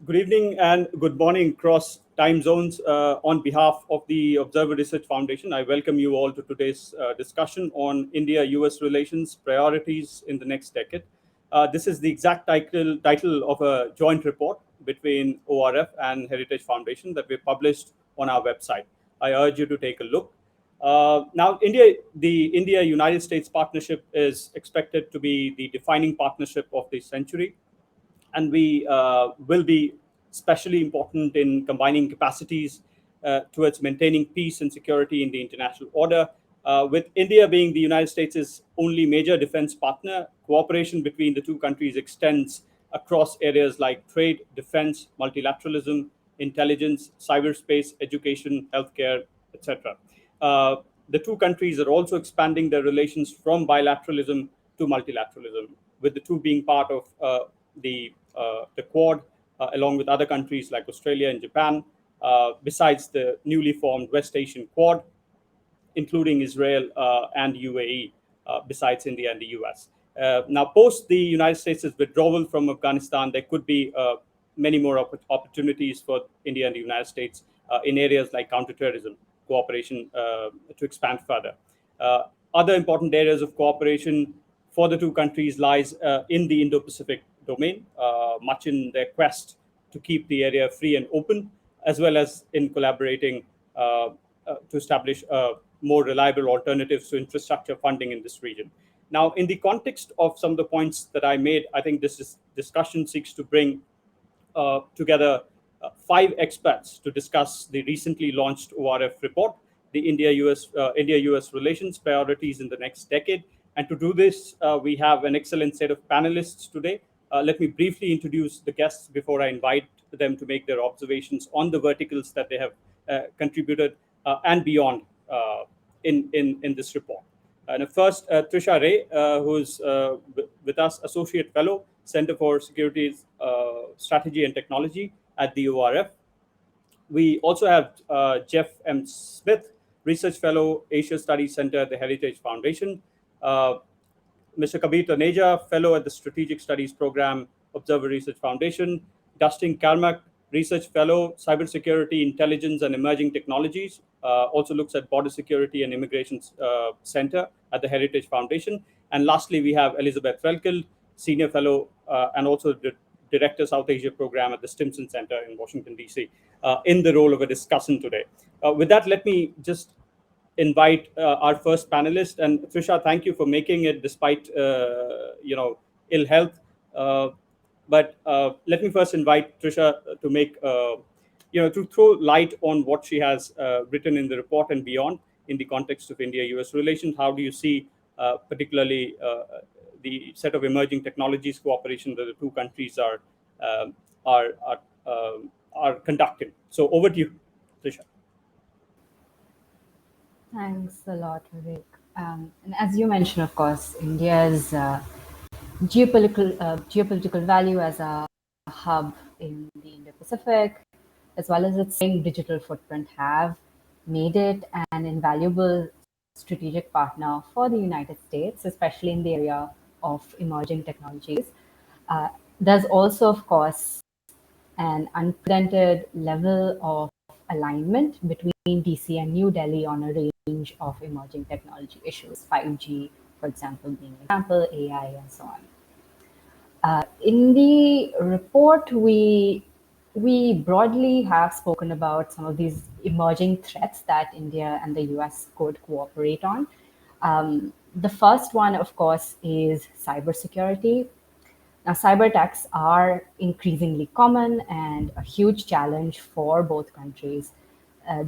Good evening and good morning across time zones. On behalf of the Observer Research Foundation, I welcome you all to today's discussion on India-US relations priorities in the next decade. This is the exact title of a joint report between ORF and Heritage Foundation that we published on our website. I urge you to take a look. Now, the India-United States partnership is expected to be the defining partnership of the century, and we will be especially important in combining capacities towards maintaining peace and security in the international order. With India being the United States' only major defense partner, cooperation between the two countries extends across areas like trade, defense, multilateralism, intelligence, cyberspace, education, healthcare, etc. Uh, the two countries are also expanding their relations from bilateralism to multilateralism, with the two being part of the Quad, along with other countries like Australia and Japan, besides the newly formed West Asian Quad, including Israel and UAE, besides India and the US. Now, post the United States' withdrawal from Afghanistan, there could be many more opportunities for India and the United States in areas like counterterrorism cooperation to expand further. Other important areas of cooperation for the two countries lies in the Indo-Pacific domain, much in their quest to keep the area free and open, as well as in collaborating to establish more reliable alternatives to infrastructure funding in this region. Now, in the context of some of the points that I made, I think this discussion seeks to bring together 5 experts to discuss the recently launched ORF report, the India-US relations priorities in the next decade. And to do this, we have an excellent set of panelists today. Let me briefly introduce the guests before I invite them to make their observations on the verticals that they have contributed and beyond in this report. And first, Trisha Ray, who's with us, Associate Fellow, Center for Securities Strategy and Technology at the ORF. We also have Jeff M. Smith, Research Fellow, Asia Studies Center at the Heritage Foundation. Mr. Kabir Taneja, Fellow at the Strategic Studies Program, Observer Research Foundation. Dustin Carmack, Research Fellow, Cybersecurity, Intelligence and Emerging Technologies, also looks at Border Security and Immigration Center at the Heritage Foundation. And lastly, we have Elizabeth Relkild, Senior Fellow and also the Director South Asia Program at the Stimson Center in Washington, D.C., in the role of a discussant today. With that, let me just invite our first panelist. And Trisha, thank you for making it despite ill health. But let me first invite Trisha to make to throw light on what she has written in the report and beyond in the context of India-US relations. How do you see particularly the set of emerging technologies cooperation that the two countries are conducting? So over to you, Trisha. Thanks a lot, Vivek. And as you mentioned, of course, India's geopolitical value as a hub in the Indo-Pacific, as well as its digital footprint, have made it an invaluable strategic partner for the United States, especially in the area of emerging technologies. There's also, of course, an unprecedented level of alignment between DC and New Delhi on a range of emerging technology issues, 5G, for example, being an example, AI, and so on. In the report, we broadly have spoken about some of these emerging threats that India and the US could cooperate on. The first one, of course, is cybersecurity. Now, cyber attacks are increasingly common and a huge challenge for both countries.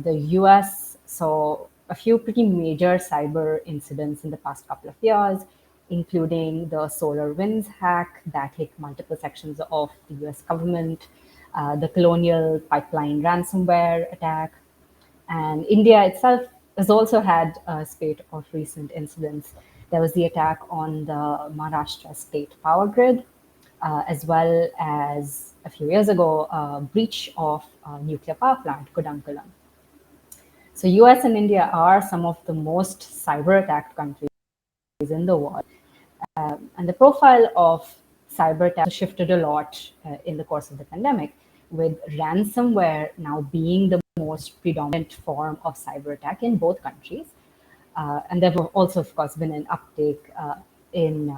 The US saw a few pretty major cyber incidents in the past couple of years, including the SolarWinds hack that hit multiple sections of the US government, the Colonial Pipeline ransomware attack, and India itself has also had a spate of recent incidents. There was the attack on the Maharashtra state power grid, as well as a few years ago, a breach of a nuclear power plant, Kudankulam. So US and India are some of the most cyber-attacked countries in the world. And the profile of cyber attacks shifted a lot in the course of the pandemic. with ransomware now being the most predominant form of cyber attack in both countries. And there have also, of course, been an uptake in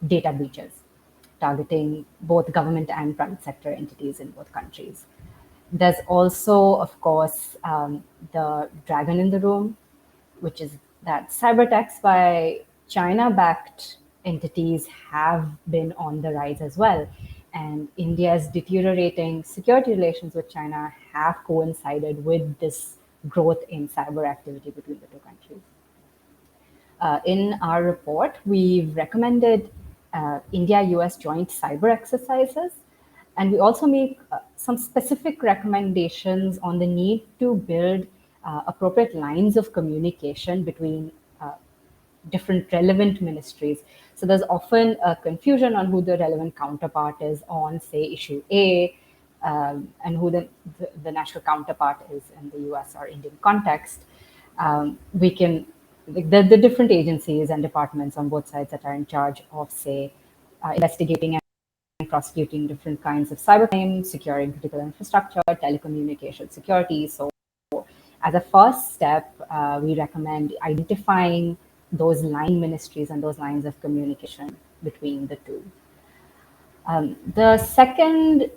data breaches targeting both government and private sector entities in both countries. There's also, of course, the dragon in the room, which is that cyber attacks by China-backed entities have been on the rise as well. And India's deteriorating security relations with China have coincided with this growth in cyber activity between the two countries. In our report, we've recommended India-US joint cyber exercises, and we also make some specific recommendations on the need to build appropriate lines of communication between different relevant ministries. So there's often a confusion on who the relevant counterpart is on, say, issue A, and who the national counterpart is in the US or Indian context. We can, the different agencies and departments on both sides that are in charge of, say, investigating and prosecuting different kinds of cybercrime, securing critical infrastructure, telecommunication security. So as a first step, we recommend identifying those line ministries and those lines of communication between the two. The second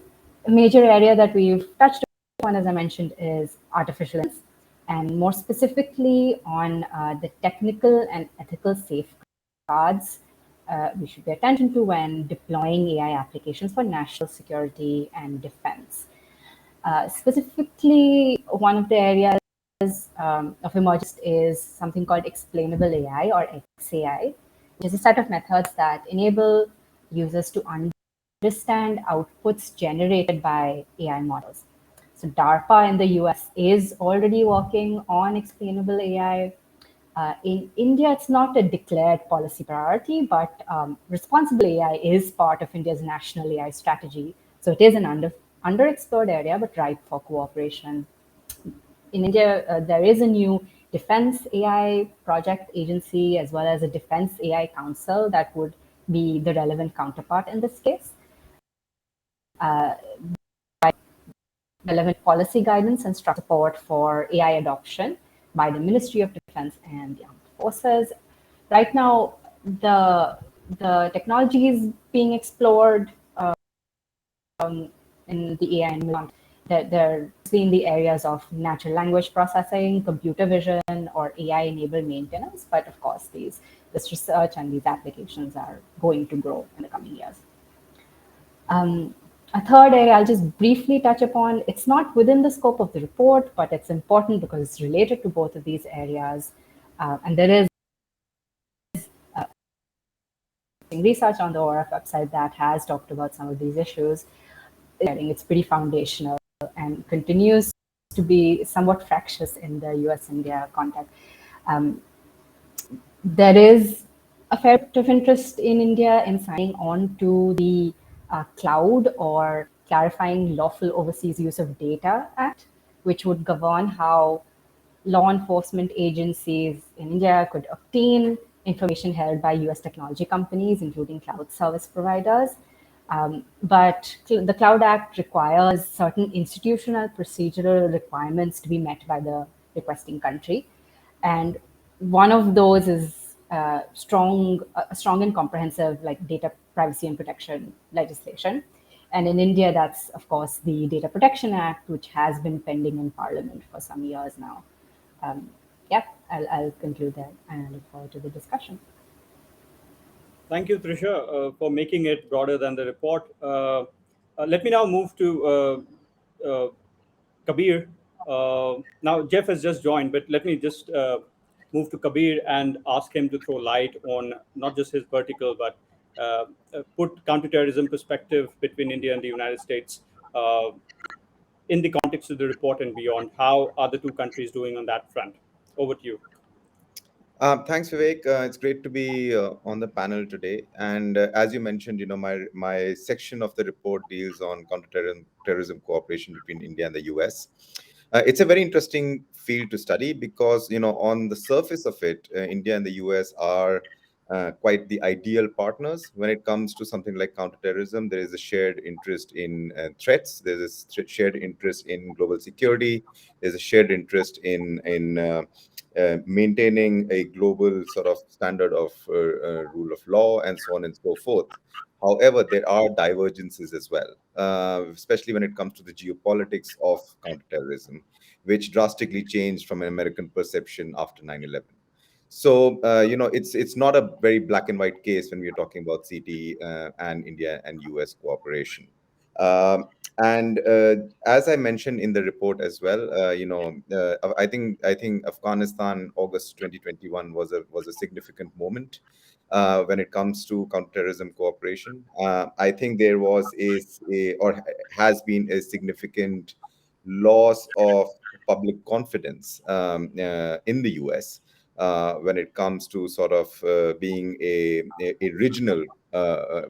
major area that we've touched upon, as I mentioned, is artificial intelligence, and more specifically on the technical and ethical safeguards we should pay attention to when deploying AI applications for national security and defense. Specifically, one of the areas of emergence is something called explainable AI or XAI, which is a set of methods that enable users to understand outputs generated by AI models. So DARPA in the US is already working on explainable AI. In India, it's not a declared policy priority, but responsible AI is part of India's national AI strategy. So it is an underexplored area, but ripe for cooperation. In India, there is a new Defense AI project agency as well as a Defense AI Council that would be the relevant counterpart in this case. Relevant policy guidance and structural support for AI adoption by the Ministry of Defense and the Armed Forces. Right now, the technology is being explored in the AI environment. They're in the areas of natural language processing, computer vision, or AI-enabled maintenance. But of course, this research and these applications are going to grow in the coming years. A third area I'll just briefly touch upon. It's not within the scope of the report, but it's important because it's related to both of these areas. And there is research on the ORF website that has talked about some of these issues. It's pretty foundational and continues to be somewhat fractious in the US-India context. There is a fair bit of interest in India in signing on to the Cloud or Clarifying Lawful Overseas Use of Data Act, which would govern how law enforcement agencies in India could obtain information held by US technology companies, including cloud service providers. But the Cloud Act requires certain institutional procedural requirements to be met by the requesting country. And one of those is strong and comprehensive like data privacy and protection legislation. And in India, that's, of course, the Data Protection Act, which has been pending in Parliament for some years now. I'll conclude there and I look forward to the discussion. Thank you, Trisha, for making it broader than the report. Let me now move to Kabir. Now, Jeff has just joined, but let me just move to Kabir and ask him to throw light on not just his vertical, but put counterterrorism perspective between India and the United States in the context of the report and beyond. How are the two countries doing on that front? Over to you. Thanks, Vivek. It's great to be on the panel today. And as you mentioned, my section of the report deals on counterterrorism cooperation between India and the US. It's a very interesting field to study because, on the surface of it, India and the US are quite the ideal partners. When it comes to something like counterterrorism, there is a shared interest in threats. There's a shared interest in global security. There's a shared interest in maintaining a global sort of standard of rule of law and so on and so forth. However, there are divergences as well, especially when it comes to the geopolitics of counterterrorism, which drastically changed from an American perception after 9/11. So it's not a very black and white case when we're talking about CT and India and US cooperation. Um, and as I mentioned in the report as well, I think Afghanistan August 2021 was a significant moment when it comes to counterterrorism cooperation. I think there was or has been a significant loss of public confidence in the US when it comes to sort of being a regional,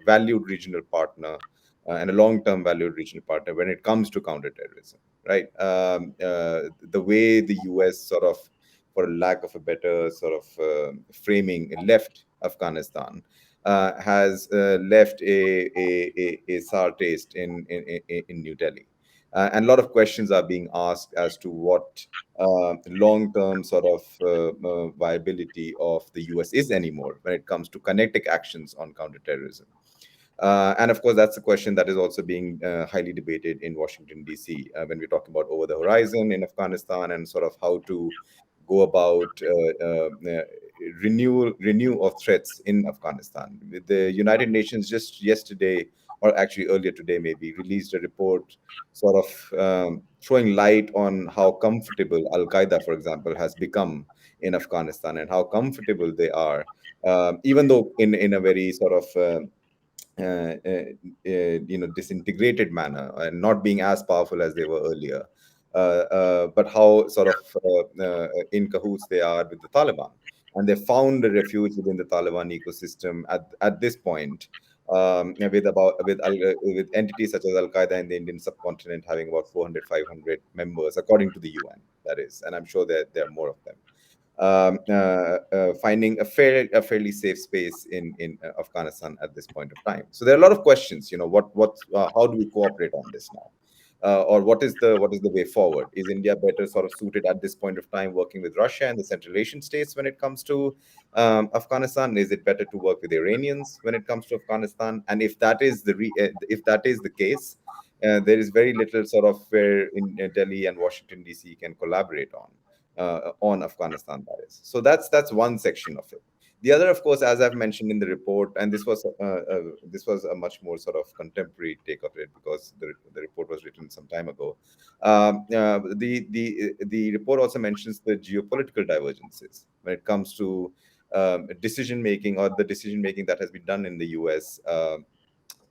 valued regional partner and a long-term valued regional partner when it comes to counterterrorism, right? The way the US sort of, for lack of a better sort of framing, left Afghanistan has left a sour taste in New Delhi. And a lot of questions are being asked as to what long-term sort of viability of the US is anymore when it comes to kinetic actions on counterterrorism. And of course, that's a question that is also being highly debated in Washington, D.C., when we're talking about over the horizon in Afghanistan and sort of how to go about renew of threats in Afghanistan. The United Nations just yesterday, or actually earlier today, maybe released a report sort of throwing light on how comfortable Al Qaeda, for example, has become in Afghanistan and how comfortable they are, even though in a very sort of disintegrated manner and not being as powerful as they were earlier, but how sort of in cahoots they are with the Taliban, and they found a refuge within the Taliban ecosystem at this point, with entities such as Al Qaeda in the Indian subcontinent having about 400, 500 members, according to the UN. That is, and I'm sure that there are more of them. Finding a fairly safe space in Afghanistan at this point of time. So there are a lot of questions. How do we cooperate on this now? Or what is the way forward? Is India better sort of suited at this point of time working with Russia and the Central Asian states when it comes to Afghanistan? Is it better to work with the Iranians when it comes to Afghanistan? And if that is the case, there is very little sort of where in Delhi and Washington D.C. can collaborate on Afghanistan. That is. So that's one section of it. The other, of course, as I've mentioned in the report, and this was a much more sort of contemporary take of it because the report was written some time ago. The report also mentions the geopolitical divergences when it comes to decision making or the decision making that has been done in the US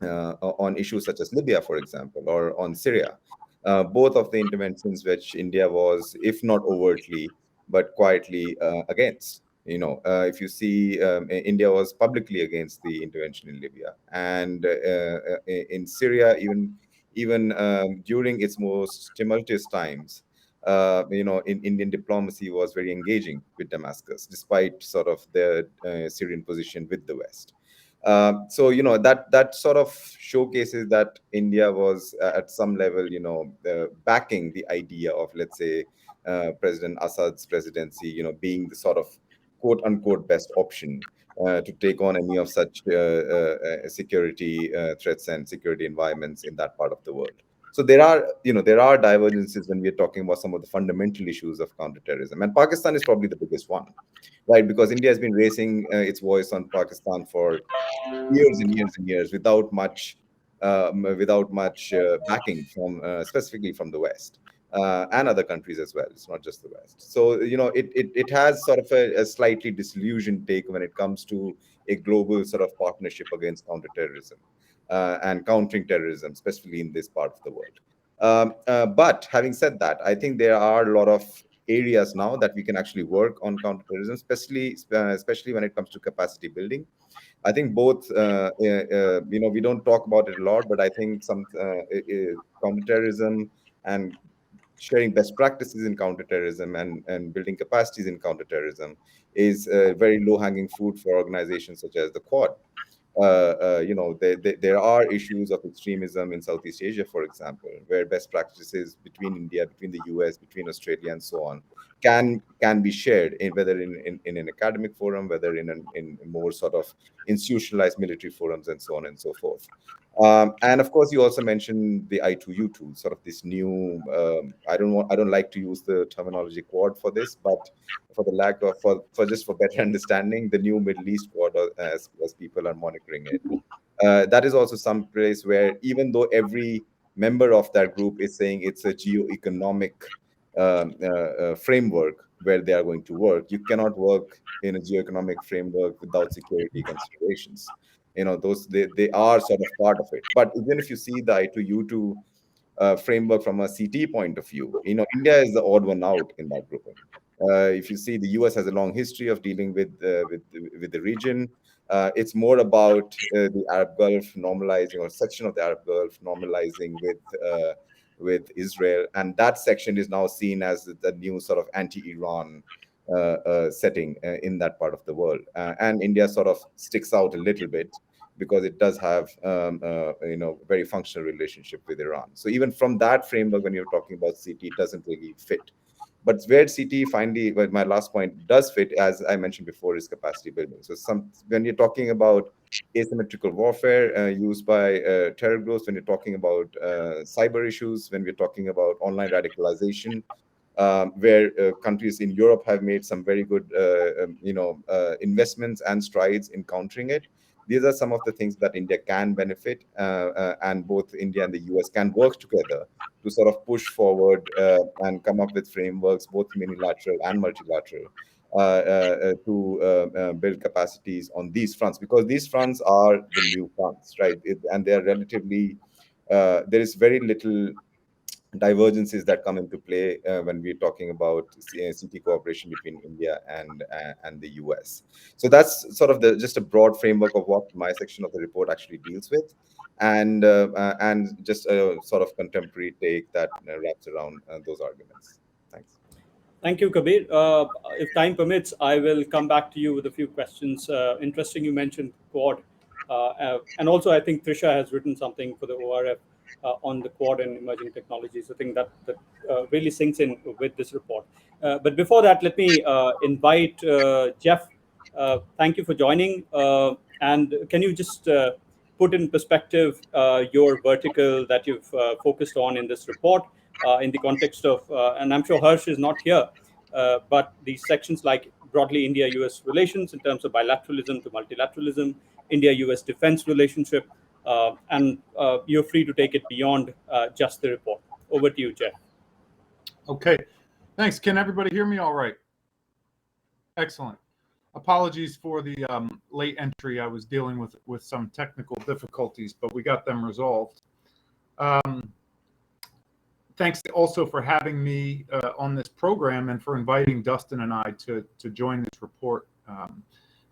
on issues such as Libya, for example, or on Syria. Both of the interventions which India was, if not overtly, but quietly against. If you see, India was publicly against the intervention in Libya, and in Syria, even during its most tumultuous times, in Indian diplomacy was very engaging with Damascus, despite sort of their Syrian position with the West. So that sort of showcases that India was at some level, backing the idea of, let's say, President Assad's presidency, being the sort of quote unquote best option to take on any of such security threats and security environments in that part of the world. So there are divergences when we're talking about some of the fundamental issues of counterterrorism, and Pakistan is probably the biggest one, right? Because India has been raising its voice on Pakistan for years and years and years without much backing from specifically from the West and other countries as well. It's not just the West. So it has sort of a slightly disillusioned take when it comes to a global sort of partnership against counterterrorism and countering terrorism, especially in this part of the world. But having said that, I think there are a lot of areas now that we can actually work on counterterrorism, especially when it comes to capacity building. I think both, we don't talk about it a lot, but I think some counterterrorism and sharing best practices in counterterrorism and building capacities in counterterrorism is very low-hanging fruit for organizations such as the Quad. There are issues of extremism in Southeast Asia, for example, where best practices between India, between the US, between Australia, and so on can be shared, whether in an academic forum, whether in more sort of institutionalized military forums, and so on and so forth. And of course, you also mentioned the I2U2, sort of this new. I don't like to use the terminology Quad for this, but for the lack of for just for better understanding, the new Middle East Quad, as people are monitoring it. That is also some place where, even though every member of that group is saying it's a geo-economic framework where they are going to work, you cannot work in a geo-economic framework without security considerations. Those they are sort of part of it. But even if you see the I2U2 framework from a CT point of view, India is the odd one out in that grouping. If you see, the US has a long history of dealing with the region. It's more about the Arab Gulf normalizing, or section of the Arab Gulf normalizing with Israel, and that section is now seen as the new sort of anti-Iran setting in that part of the world. And India sort of sticks out a little bit because it does have very functional relationship with Iran. So even from that framework, when you're talking about CT, it doesn't really fit. But where CT finally, well, my last point does fit, as I mentioned before, is capacity building. So when you're talking about asymmetrical warfare used by terror groups, when you're talking about cyber issues, when we're talking about online radicalization, where countries in Europe have made some very good, investments and strides in countering it. These are some of the things that India can benefit, and both India and the US can work together to sort of push forward and come up with frameworks, both unilateral and multilateral, to build capacities on these fronts, because these fronts are the new fronts, right? And they are relatively, there is very little divergences that come into play when we're talking about CT cooperation between India and the US. So that's sort of just a broad framework of what my section of the report actually deals with, and just a sort of contemporary take that wraps around those arguments. Thanks. Thank you, Kabir. If time permits, I will come back to you with a few questions. Interesting, you mentioned Quad. And also, I think Trisha has written something for the ORF on the Quad and emerging technologies. I think that really sinks in with this report. But before that, let me invite Jeff. Thank you for joining. And can you just put in perspective your vertical that you've focused on in this report in the context of, and I'm sure Harsh is not here, but these sections like broadly India-US relations in terms of bilateralism to multilateralism, India-US defense relationship, and you're free to take it beyond just the report. Over to you, Jeff. Okay, thanks. Can everybody hear me all right? Excellent. Apologies for the late entry. I was dealing with some technical difficulties, but we got them resolved. Thanks also for having me on this program and for inviting Dustin and I to join this report.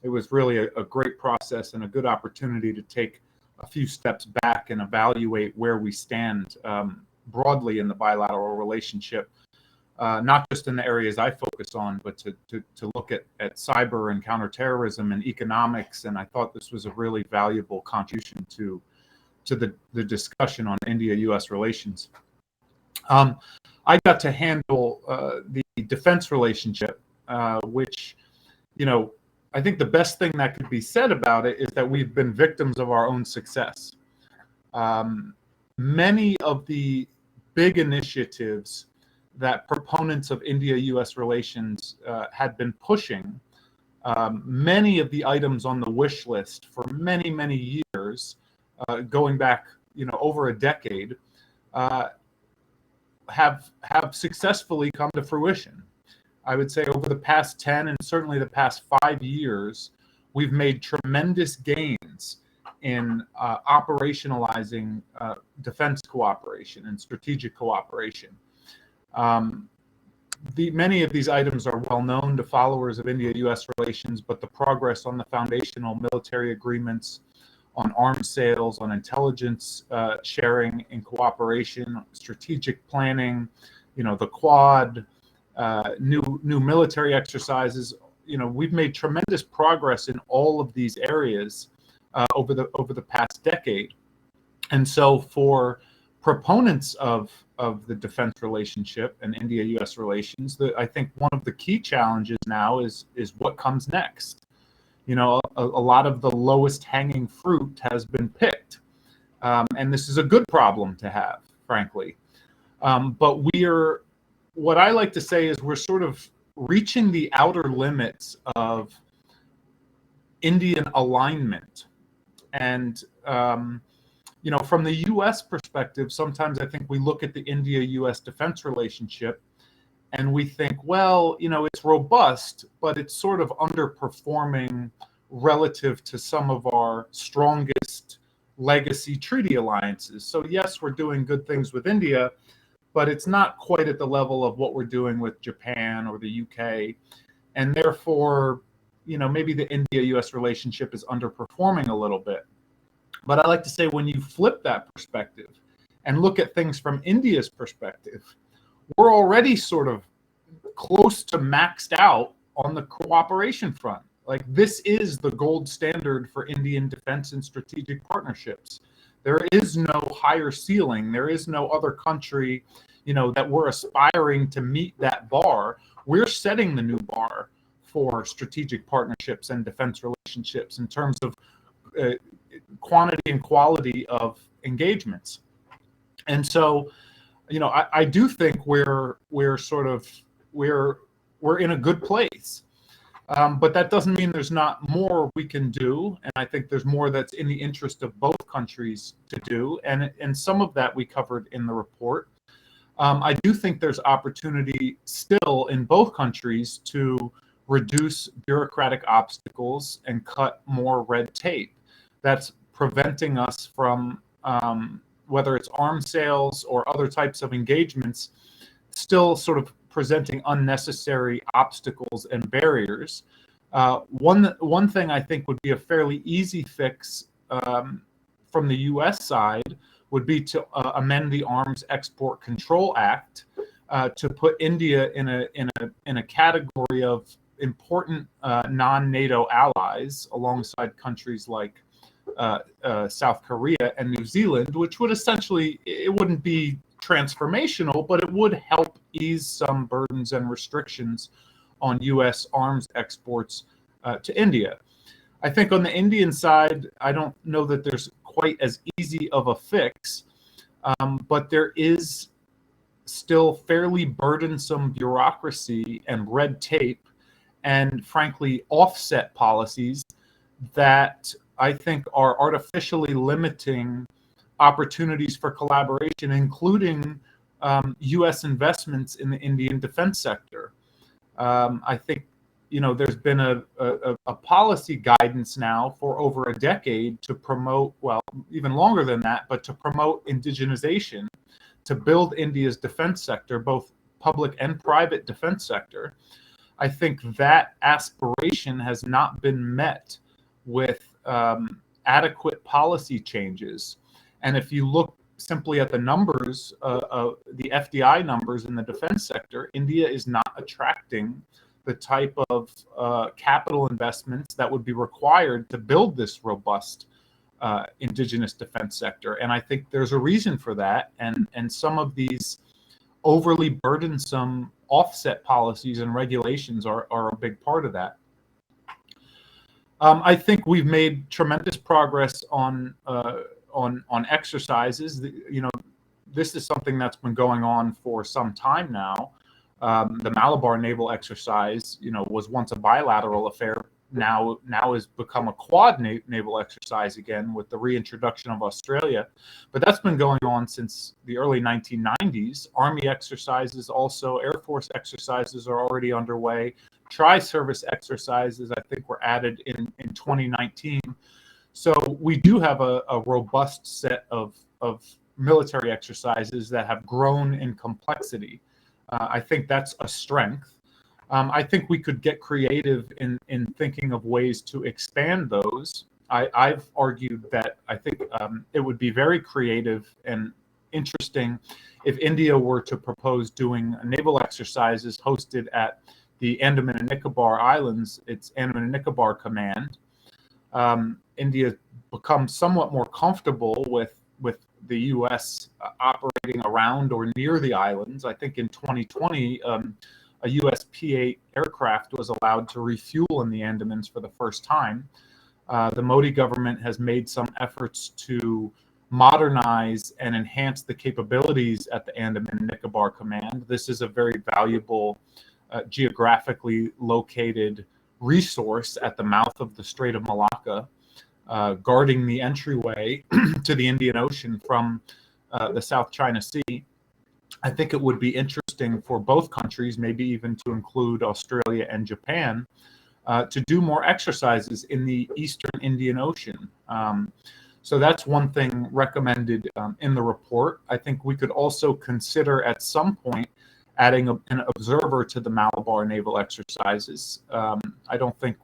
It was really a great process and a good opportunity to take a few steps back and evaluate where we stand broadly in the bilateral relationship, not just in the areas I focus on, but to look at cyber and counterterrorism and economics. And I thought this was a really valuable contribution to the discussion on India-US relations. I got to handle the defense relationship, which, I think the best thing that could be said about it is that we've been victims of our own success. Many of the big initiatives that proponents of India-US relations had been pushing, many of the items on the wish list for many, many years, going back, over a decade, have successfully come to fruition. I would say over the past 10 and certainly the past 5 years, we've made tremendous gains in operationalizing defense cooperation and strategic cooperation. Many of these items are well known to followers of India-US relations, but the progress on the foundational military agreements, on arms sales, on intelligence sharing and cooperation, strategic planning, the Quad, new military exercises, we've made tremendous progress in all of these areas over the past decade. And so for proponents of the defense relationship and India-US relations, I think one of the key challenges now is what comes next. A lot of the lowest hanging fruit has been picked. And this is a good problem to have, frankly. But what I like to say is we're sort of reaching the outer limits of Indian alignment. And, from the US perspective, sometimes I think we look at the India-US defense relationship and we think, well, it's robust, but it's sort of underperforming relative to some of our strongest legacy treaty alliances. So yes, we're doing good things with India, but it's not quite at the level of what we're doing with Japan or the UK. And therefore, maybe the India-US relationship is underperforming a little bit. But I like to say when you flip that perspective and look at things from India's perspective, we're already sort of close to maxed out on the cooperation front. Like, this is the gold standard for Indian defense and strategic partnerships. There is no higher ceiling. There is no other country, that we're aspiring to meet that bar. We're setting the new bar for strategic partnerships and defense relationships in terms of quantity and quality of engagements. And so, I do think we're in a good place. But that doesn't mean there's not more we can do. And I think there's more that's in the interest of both countries to do. And some of that we covered in the report. I do think there's opportunity still in both countries to reduce bureaucratic obstacles and cut more red tape. That's preventing us from, whether it's arms sales or other types of engagements, still sort of presenting unnecessary obstacles and barriers. One thing I think would be a fairly easy fix from the U.S. side would be to amend the Arms Export Control Act to put India in a category of important non-NATO allies alongside countries like South Korea and New Zealand, which would essentially, it wouldn't be transformational, but it would help ease some burdens and restrictions on U.S. arms exports to India. I think on the Indian side, I don't know that there's quite as easy of a fix, but there is still fairly burdensome bureaucracy and red tape and, frankly, offset policies that I think are artificially limiting opportunities for collaboration, including U.S. investments in the Indian defense sector. I think, there's been a policy guidance now for over a decade to promote, well, even longer than that, but to promote indigenization, to build India's defense sector, both public and private defense sector. I think that aspiration has not been met with adequate policy changes. And if you look simply at the numbers, the FDI numbers in the defense sector, India is not attracting the type of capital investments that would be required to build this robust indigenous defense sector. And I think there's a reason for that. And some of these overly burdensome offset policies and regulations are a big part of that. I think we've made tremendous progress on exercises. This is something that's been going on for some time now. The Malabar naval exercise, was once a bilateral affair. Now has become a quad naval exercise again with the reintroduction of Australia. But that's been going on since the early 1990s. Army exercises, also Air Force exercises are already underway. Tri-service exercises, I think, were added in 2019. So we do have a robust set of military exercises that have grown in complexity. I think that's a strength. I think we could get creative in thinking of ways to expand those. I've argued that I think it would be very creative and interesting if India were to propose doing naval exercises hosted at the Andaman and Nicobar Islands, its Andaman and Nicobar Command. India becomes somewhat more comfortable with the U.S. Operating around or near the islands. I think in 2020, a U.S. P-8 aircraft was allowed to refuel in the Andamans for the first time. The Modi government has made some efforts to modernize and enhance the capabilities at the Andaman and Nicobar Command. This is a very valuable, geographically located resource at the mouth of the Strait of Malacca, guarding the entryway to the Indian Ocean from the South China Sea. I think it would be interesting for both countries, maybe even to include Australia and Japan, to do more exercises in the Eastern Indian Ocean. So that's one thing recommended in the report. I think we could also consider at some point adding an observer to the Malabar naval exercises. I don't think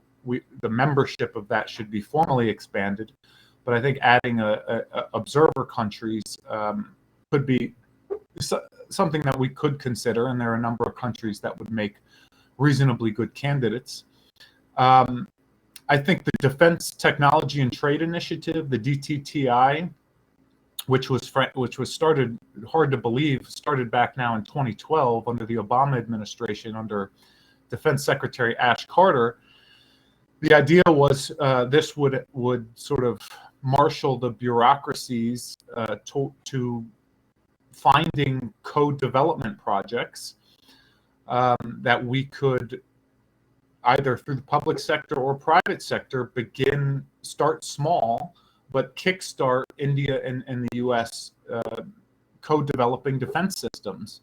the membership of that should be formally expanded, but I think adding observer countries could be something that we could consider, and there are a number of countries that would make reasonably good candidates. I think the Defense Technology and Trade Initiative, the DTTI, which was started, hard to believe, started back now in 2012 under the Obama administration under Defense Secretary Ash Carter. The idea was this would sort of marshal the bureaucracies to finding co-development projects that we could, either through the public sector or private sector, start small, but kickstart India and the U.S. Co-developing defense systems.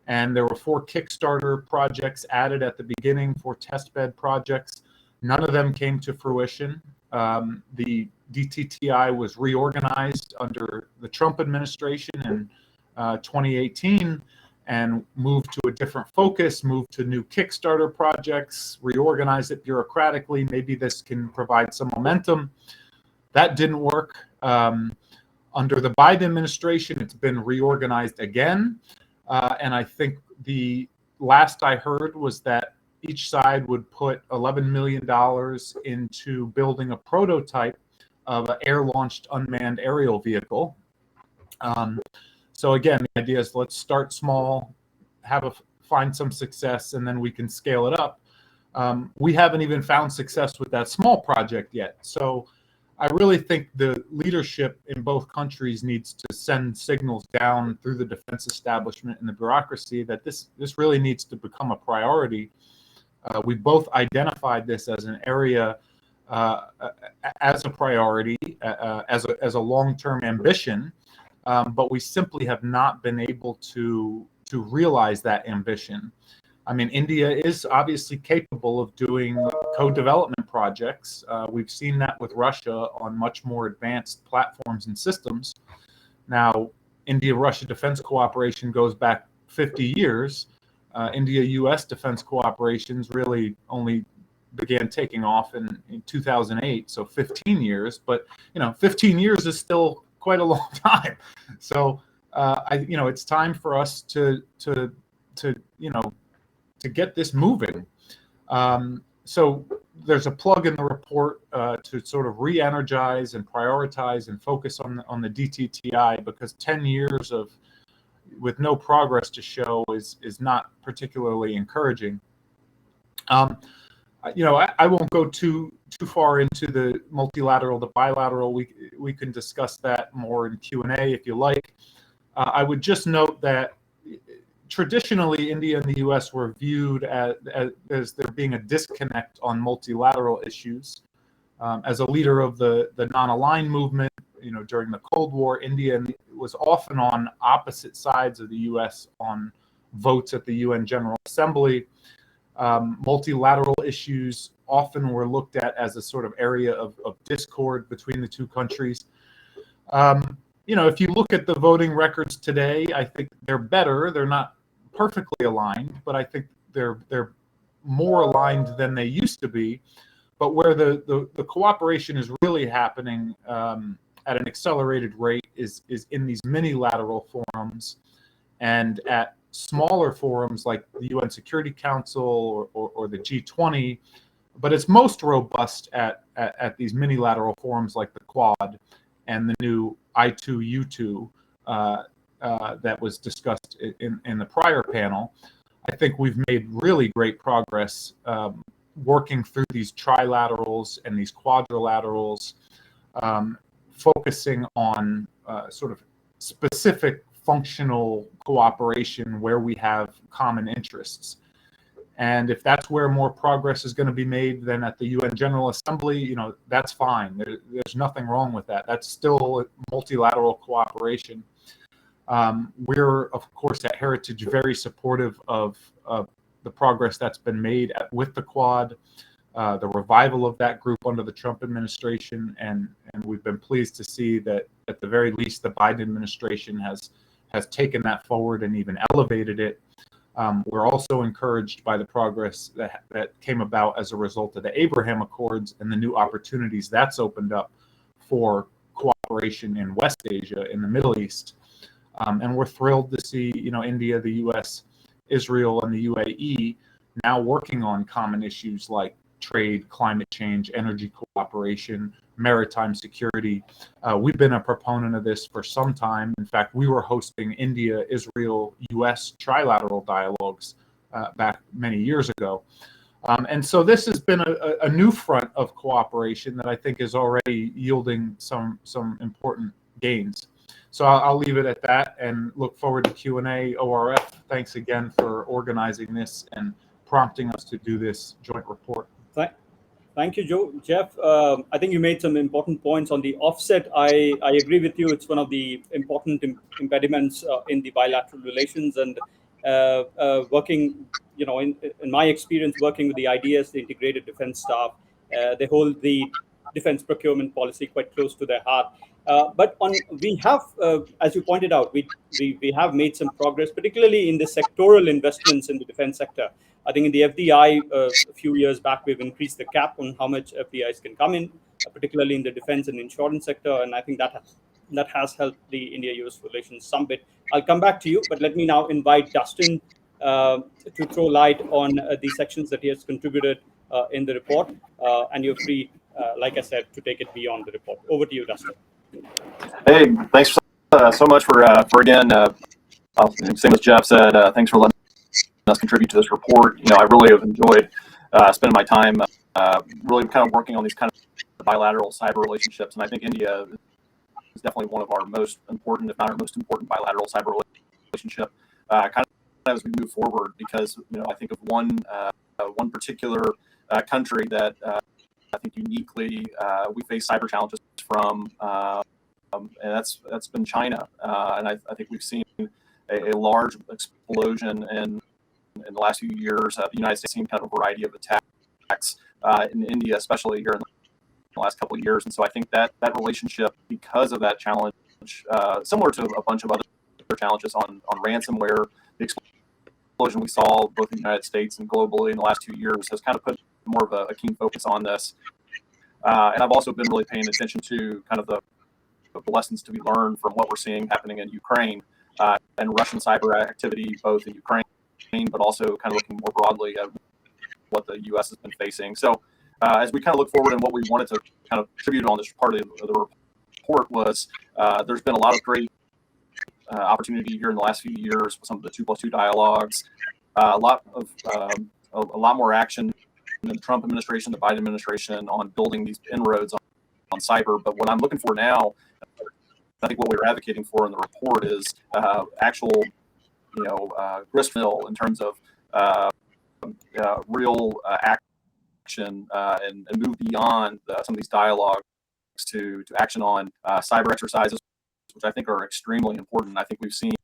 And there were 4 Kickstarter projects added at the beginning, 4 testbed projects. None of them came to fruition. The DTTI was reorganized under the Trump administration in 2018 and moved to a different focus, moved to new Kickstarter projects, reorganize it bureaucratically. Maybe this can provide some momentum. That didn't work. Under the Biden administration, it's been reorganized again. And I think the last I heard was that each side would put $11 million into building a prototype of an air-launched unmanned aerial vehicle. So again, the idea is let's start small, find some success, and then we can scale it up. We haven't even found success with that small project yet. So I really think the leadership in both countries needs to send signals down through the defense establishment and the bureaucracy that this really needs to become a priority. We both identified this as an area, as a priority, as a long-term ambition, but we simply have not been able to realize that ambition. I mean, India is obviously capable of doing co-development projects. We've seen that with Russia on much more advanced platforms and systems. Now, India-Russia defense cooperation goes back 50 years. India-U.S. defense cooperations really only began taking off in 2008, so 15 years. But 15 years is still quite a long time. So it's time for us to get this moving. So there's a plug in the report to sort of re-energize and prioritize and focus on the DTTI, because 10 years with no progress to show is not particularly encouraging. I won't go too far into the multilateral, the bilateral. We can discuss that more in Q&A if you like. I would just note that traditionally, India and the U.S. were viewed as there being a disconnect on multilateral issues. As a leader of the non-aligned movement, during the Cold War, India was often on opposite sides of the U.S. on votes at the UN General Assembly. Multilateral issues often were looked at as a sort of area of discord between the two countries. If you look at the voting records today, I think they're better. They're not perfectly aligned, but I think they're more aligned than they used to be. But where the cooperation is really happening at an accelerated rate is in these mini-lateral forums and at smaller forums like the UN Security Council or the G20, but it's most robust at these mini-lateral forums like the Quad and the new I2U2 that was discussed in the prior panel. I think we've made really great progress working through these trilaterals and these quadrilaterals, focusing on sort of specific functional cooperation where we have common interests. And if that's where more progress is going to be made than at the UN General Assembly, that's fine. There's nothing wrong with that. That's still multilateral cooperation. We're, of course, at Heritage very supportive of the progress that's been made with the Quad, the revival of that group under the Trump administration, and we've been pleased to see that at the very least the Biden administration has taken that forward and even elevated it. We're also encouraged by the progress that came about as a result of the Abraham Accords and the new opportunities that's opened up for cooperation in West Asia, in the Middle East. And we're thrilled to see, India, the U.S., Israel, and the UAE now working on common issues like trade, climate change, energy cooperation, maritime security. We've been a proponent of this for some time. In fact, we were hosting India, Israel, U.S. trilateral dialogues back many years ago. And so this has been a new front of cooperation that I think is already yielding some important gains. So I'll leave it at that and look forward to Q&A. ORF, thanks again for organizing this and prompting us to do this joint report. Thank you, Joe. Jeff, I think you made some important points on the offset. I agree with you. It's one of the important impediments in the bilateral relations, and working, in my experience, working with the IDS, the Integrated Defense Staff, they hold the defense procurement policy quite close to their heart. But we have, as you pointed out, we have made some progress, particularly in the sectoral investments in the defense sector. I think in the FDI, a few years back, we've increased the cap on how much FDIs can come in, particularly in the defense and insurance sector. And I think that has helped the India-US relations some bit. I'll come back to you, but let me now invite Dustin to throw light on the sections that he has contributed in the report. And you're free, like I said, to take it beyond the report. Over to you, Dustin. Hey, thanks so much for again, same as Jeff said, thanks for letting us contribute to this report. I really have enjoyed spending my time really kind of working on these kind of bilateral cyber relationships, and I think India is definitely one of our most important, if not our most important, bilateral cyber relationship. Kind of as we move forward, because I think of one particular country that I think uniquely we face cyber challenges from, and that's been China, and I think we've seen a large explosion in the last few years. The United States seen kind of a variety of attacks in India, especially here in the last couple of years. And so I think that relationship, because of that challenge, similar to a bunch of other challenges on ransomware, the explosion we saw both in the United States and globally in the last 2 years has kind of put more of a keen focus on this. And I've also been really paying attention to kind of the lessons to be learned from what we're seeing happening in Ukraine and Russian cyber activity, both in Ukraine, but also kind of looking more broadly at what the U.S. has been facing. So as we kind of look forward, and what we wanted to kind of contribute on this part of the report was there's been a lot of great opportunity here in the last few years with some of the 2+2 dialogues, a lot more action in the Trump administration, the Biden administration on building these inroads on cyber. But what I'm looking for now, I think what we were advocating for in the report is actual, gristmill in terms of real action and move beyond some of these dialogues to action on cyber exercises, which I think are extremely important. I think we've seen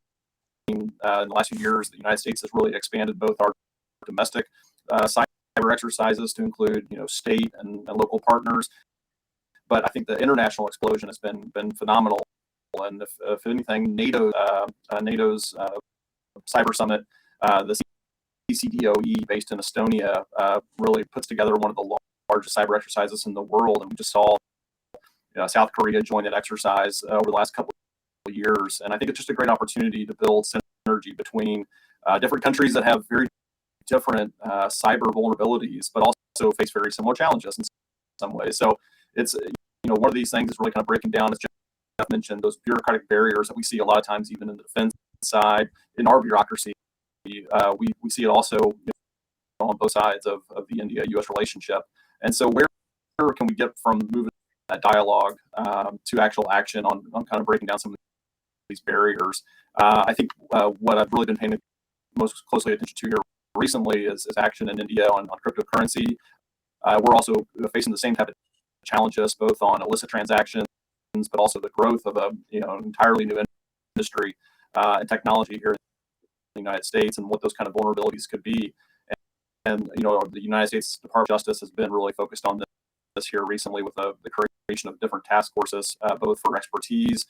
in the last few years, the United States has really expanded both our domestic cyber exercises to include, state and local partners. But I think the international explosion has been phenomenal. And if anything, NATO's cyber summit, the CCDOE based in Estonia, really puts together one of the largest cyber exercises in the world. And we just saw South Korea join that exercise over the last couple of years. And I think it's just a great opportunity to build synergy between different countries that have very different cyber vulnerabilities, but also face very similar challenges in some ways. So it's, one of these things is really kind of breaking down, as Jeff mentioned, those bureaucratic barriers that we see a lot of times, even in the defense side, in our bureaucracy. We see it also on both sides of the India-U.S. relationship. And so where can we get from moving that dialogue to actual action on kind of breaking down some of these barriers? I think what I've really been paying most closely attention to here recently is action in India on cryptocurrency. We're also facing the same type of challenges, both on illicit transactions, but also the growth of an entirely new industry and technology here in the United States, and what those kind of vulnerabilities could be. And the United States Department of Justice has been really focused on this here recently with the creation of different task forces, both for expertise,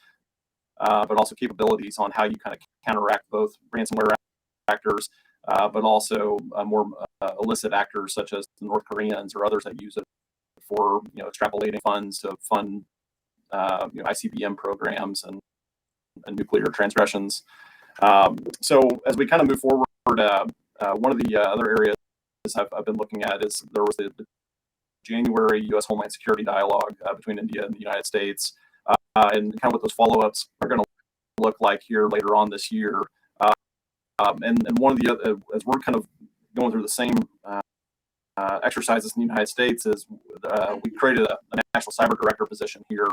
but also capabilities on how you kind of counteract both ransomware actors, but also more illicit actors such as the North Koreans or others that use it for extrapolating funds to fund ICBM programs and nuclear transgressions. So as we kind of move forward, one of the other areas I've been looking at is there was the January U.S. Homeland Security dialogue between India and the United States, and kind of what those follow-ups are going to look like here later on this year. And one of the other, as we're kind of going through the same exercises in the United States, is we created a national cyber director position here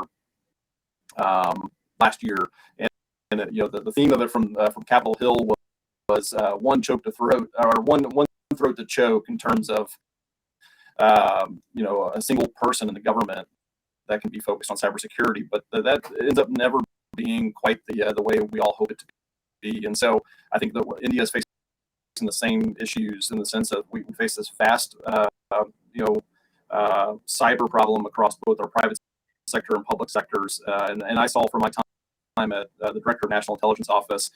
last year, and the theme of it from Capitol Hill was one choke to throat, or one throat to choke, in terms of a single person in the government that can be focused on cybersecurity, but that ends up never being quite the way we all hope it to be. And so I think that India is facing the same issues, in the sense that we face this vast cyber problem across both our private sector and public sectors. And I saw from my time at the Director of National Intelligence Office,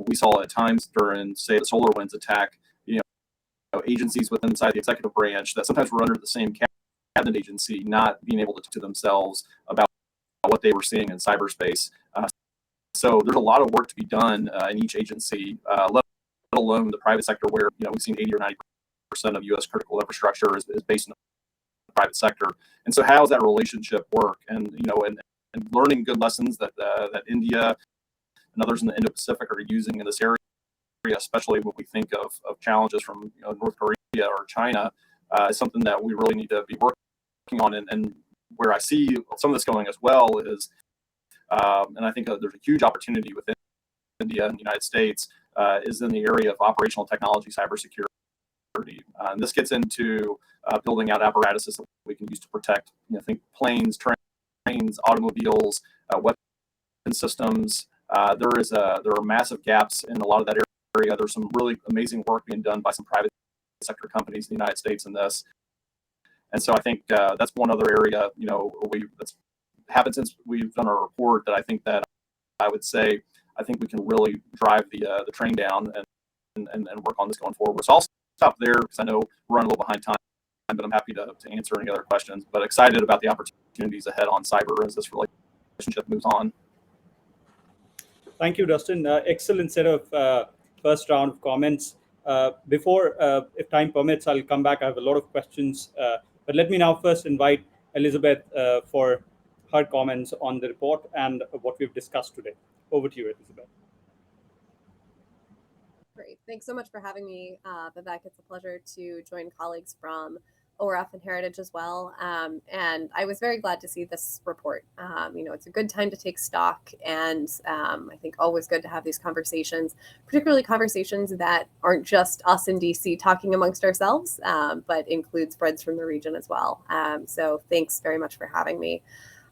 we saw at times during, say, the SolarWinds attack, agencies within inside the executive branch that sometimes were under the same cabinet agency not being able to talk to themselves about what they were seeing in cyberspace. So there's a lot of work to be done in each agency, let alone the private sector, where we've seen 80 or 90% of U.S. critical infrastructure is based in the private sector. And so how does that relationship work? And and learning good lessons that India and others in the Indo-Pacific are using in this area, especially when we think of challenges from North Korea or China, is something that we really need to be working on. And where I see some of this going as well is, and I think there's a huge opportunity within India and the United States, is in the area of operational technology, cybersecurity. And this gets into building out apparatuses that we can use to protect, think planes, trains, automobiles, weapon systems. There are massive gaps in a lot of that area. There's some really amazing work being done by some private sector companies in the United States in this. And so I think that's one other area, that's happened since we've done our report, that I would say I think we can really drive the train down and work on this going forward. So I'll stop there because I know we're running a little behind time, but I'm happy to answer any other questions. But excited about the opportunities ahead on cyber as this relationship moves on. Thank you, Dustin. Excellent set of first round of comments. Before, if time permits, I'll come back. I have a lot of questions, but let me now first invite Elizabeth for her comments on the report and what we've discussed today. Over to you, Elizabeth. Great. Thanks so much for having me, Vivek. It's a pleasure to join colleagues from ORF and Heritage as well. And I was very glad to see this report. It's a good time to take stock, and I think always good to have these conversations, particularly conversations that aren't just us in DC talking amongst ourselves, but includes friends from the region as well. So thanks very much for having me.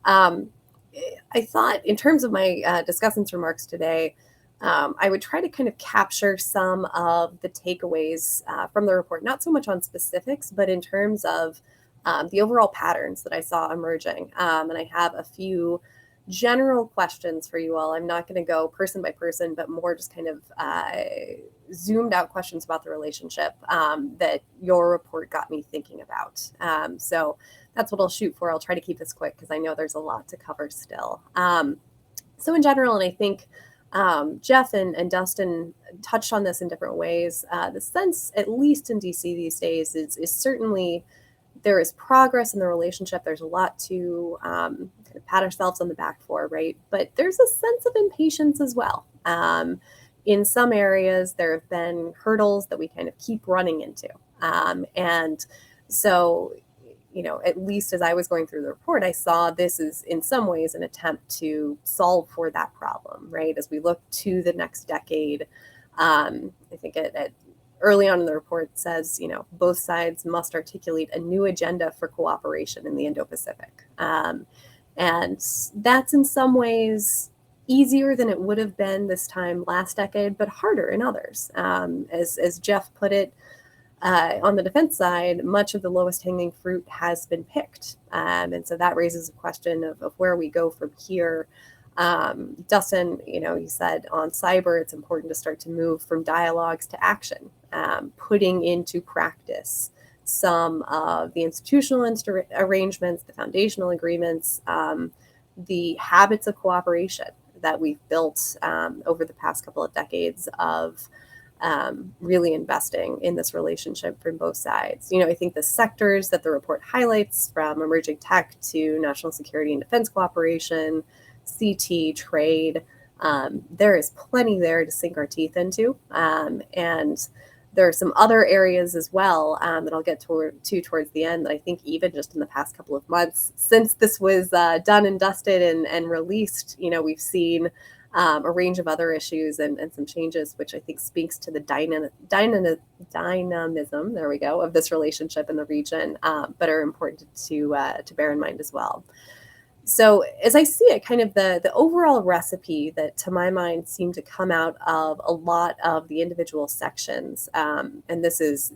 I thought, in terms of my discussant's remarks today, I would try to kind of capture some of the takeaways from the report, not so much on specifics, but in terms of the overall patterns that I saw emerging. And I have a few general questions for you all. I'm not going to go person by person, but more just kind of zoomed out questions about the relationship that your report got me thinking about. So that's what I'll shoot for. I'll try to keep this quick because I know there's a lot to cover still. So in general, and I think Jeff and Dustin touched on this in different ways. The sense, at least in DC these days, is certainly there is progress in the relationship. There's a lot to kind of pat ourselves on the back for, right? But there's a sense of impatience as well. In some areas, there have been hurdles that we kind of keep running into. And so, at least as I was going through the report, I saw this is in some ways an attempt to solve for that problem, right? As we look to the next decade, I think at early on in the report says, both sides must articulate a new agenda for cooperation in the Indo-Pacific. And that's in some ways easier than it would have been this time last decade, but harder in others. As Jeff put it, on the defense side, much of the lowest hanging fruit has been picked. And so that raises a question of where we go from here. Dustin, he said on cyber, it's important to start to move from dialogues to action, putting into practice some of the institutional arrangements, the foundational agreements, the habits of cooperation that we've built over the past couple of decades of really investing in this relationship from both sides. I think the sectors that the report highlights, from emerging tech to national security and defense cooperation, CT, trade, there is plenty there to sink our teeth into. And there are some other areas as well that I'll get to towards the end that I think even just in the past couple of months since this was done and dusted and released, we've seen a range of other issues and some changes, which I think speaks to the dynamism, there we go, of this relationship in the region, but are important to bear in mind as well. So as I see it, kind of the overall recipe that to my mind seemed to come out of a lot of the individual sections, and this is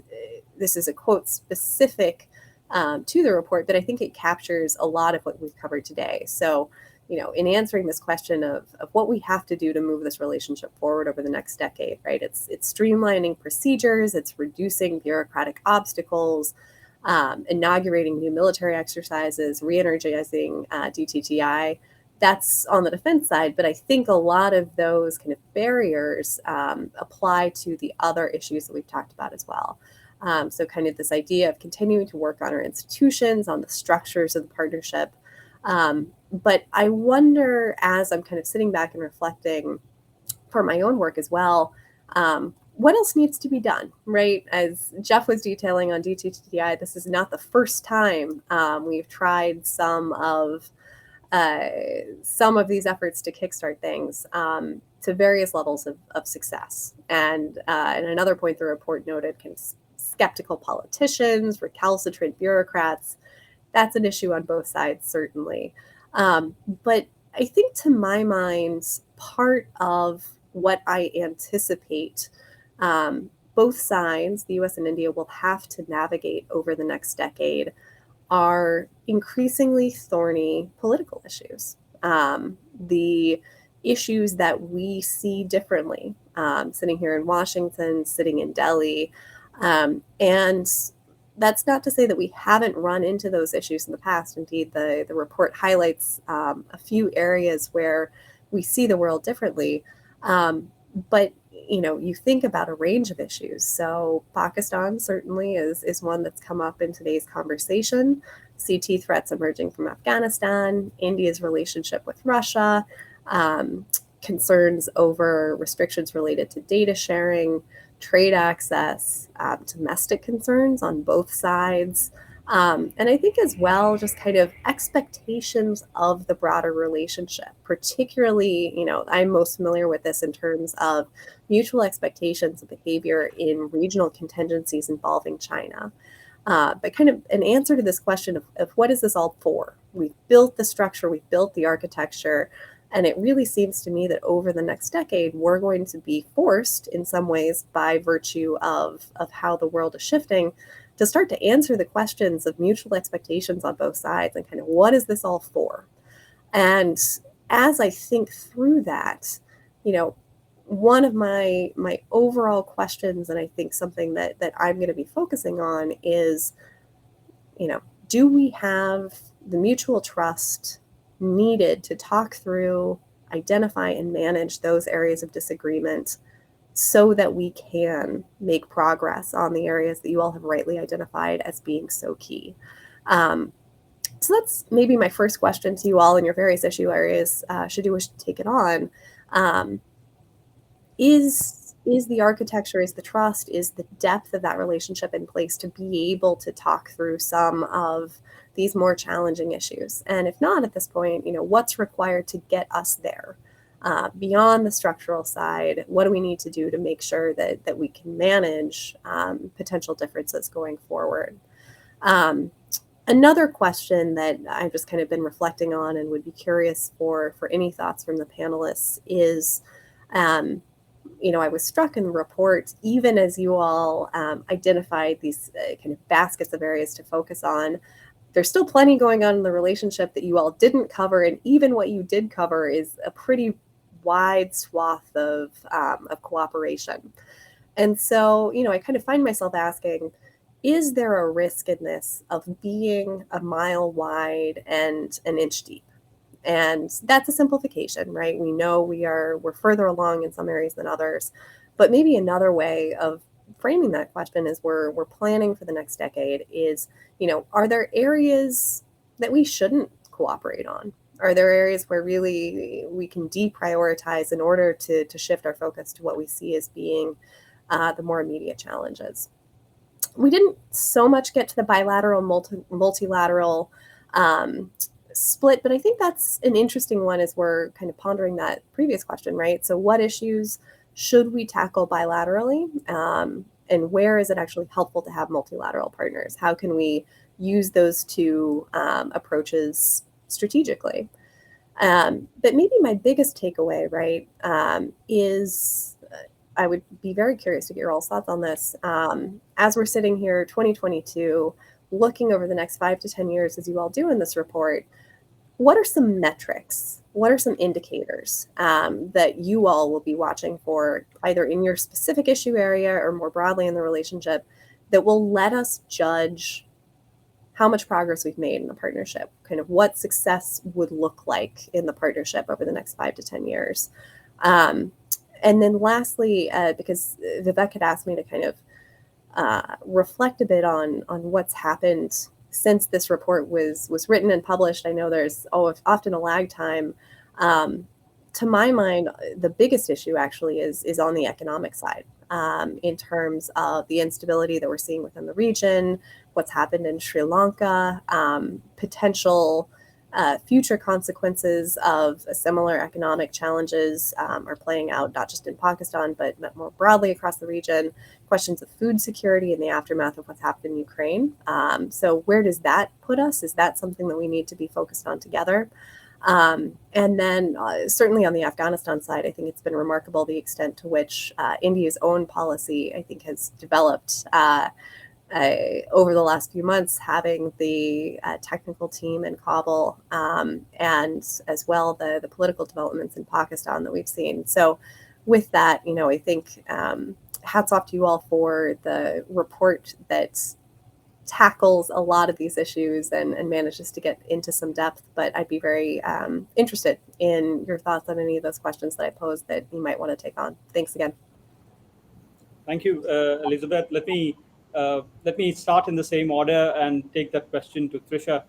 a quote specific to the report, but I think it captures a lot of what we've covered today. So, in answering this question of what we have to do to move this relationship forward over the next decade, right? It's streamlining procedures, it's reducing bureaucratic obstacles, inaugurating new military exercises, re-energizing DTTI. That's on the defense side, but I think a lot of those kind of barriers apply to the other issues that we've talked about as well. So kind of this idea of continuing to work on our institutions, on the structures of the partnership. But I wonder, as I'm kind of sitting back and reflecting for my own work as well, what else needs to be done, right? As Jeff was detailing on DTTI, this is not the first time we've tried some of these efforts to kickstart things to various levels of success. And another point the report noted, kind of skeptical politicians, recalcitrant bureaucrats. That's an issue on both sides, certainly. But I think, to my mind, part of what I anticipate both sides, the US and India, will have to navigate over the next decade are increasingly thorny political issues. The issues that we see differently, sitting here in Washington, sitting in Delhi. And that's not to say that we haven't run into those issues in the past. Indeed, the report highlights a few areas where we see the world differently. But you think about a range of issues. So Pakistan certainly is one that's come up in today's conversation. CT threats emerging from Afghanistan, India's relationship with Russia, concerns over restrictions related to data sharing, trade access, domestic concerns on both sides. And I think as well, just kind of expectations of the broader relationship, particularly, I'm most familiar with this in terms of mutual expectations of behavior in regional contingencies involving China. But kind of an answer to this question of what is this all for? We've built the structure, we've built the architecture, and it really seems to me that over the next decade, we're going to be forced in some ways by virtue of how the world is shifting to start to answer the questions of mutual expectations on both sides and kind of what is this all for? And as I think through that, one of my overall questions, and I think something that I'm going to be focusing on is, do we have the mutual trust needed to talk through identify and manage those areas of disagreement so that we can make progress on the areas that you all have rightly identified as being so key. So that's maybe my first question to you all in your various issue areas, should you wish to take it on. Is the architecture, is the trust, is the depth of that relationship in place to be able to talk through some of these more challenging issues? And if not at this point, what's required to get us there? Beyond the structural side, what do we need to do to make sure that we can manage potential differences going forward? Another question that I've just kind of been reflecting on and would be curious for any thoughts from the panelists is, I was struck in the report, even as you all identified these kind of baskets of areas to focus on, there's still plenty going on in the relationship that you all didn't cover. And even what you did cover is a pretty wide swath of cooperation. And so, I kind of find myself asking, is there a risk in this of being a mile wide and an inch deep? And that's a simplification, right? We know we're further along in some areas than others, but maybe another way of framing that question is we're planning for the next decade is, are there areas that we shouldn't cooperate on? Are there areas where really we can deprioritize in order to shift our focus to what we see as being the more immediate challenges? We didn't so much get to the bilateral, multilateral split, but I think that's an interesting one as we're kind of pondering that previous question, right? So what issues should we tackle bilaterally? And where is it actually helpful to have multilateral partners? How can we use those two approaches strategically? But maybe my biggest takeaway, right, is I would be very curious to get your all's thoughts on this. As we're sitting here, 2022, looking over the next 5 to 10 years, as you all do in this report, what are some metrics? What are some indicators that you all will be watching for, either in your specific issue area or more broadly in the relationship, that will let us judge how much progress we've made in the partnership, kind of what success would look like in the partnership over the next 5 to 10 years? And then lastly, because Vivek had asked me to kind of reflect a bit on what's happened since this report was written and published. I know there's often a lag time. To my mind, the biggest issue actually is on the economic side, in terms of the instability that we're seeing within the region, what's happened in Sri Lanka, potential future consequences of similar economic challenges are playing out, not just in Pakistan, but more broadly across the region. Questions of food security in the aftermath of what's happened in Ukraine. So where does that put us? Is that something that we need to be focused on together? And then certainly on the Afghanistan side, I think it's been remarkable the extent to which India's own policy, I think, has developed over the last few months, having the technical team in Kabul, and as well the political developments in Pakistan that we've seen. So with that, I think hats off to you all for the report that tackles a lot of these issues and manages to get into some depth. But I'd be very interested in your thoughts on any of those questions that I posed that you might want to take on. Thanks again. Thank you, Elizabeth. Let me start in the same order and take that question to Trisha.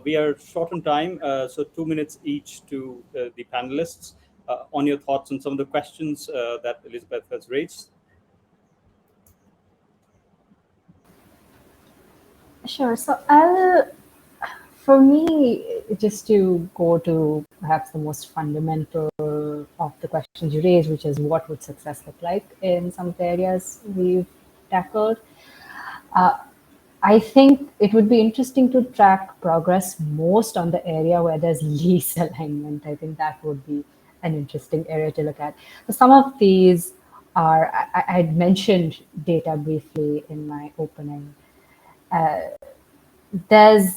We are short on time, so 2 minutes each to the panelists on your thoughts on some of the questions that Elizabeth has raised. Sure. So for me, just to go to perhaps the most fundamental of the questions you raised, which is what would success look like in some of the areas we've tackled. I think it would be interesting to track progress most on the area where there's least alignment. I think that would be an interesting area to look at. So some of these are, I'd mentioned data briefly in my opening. There's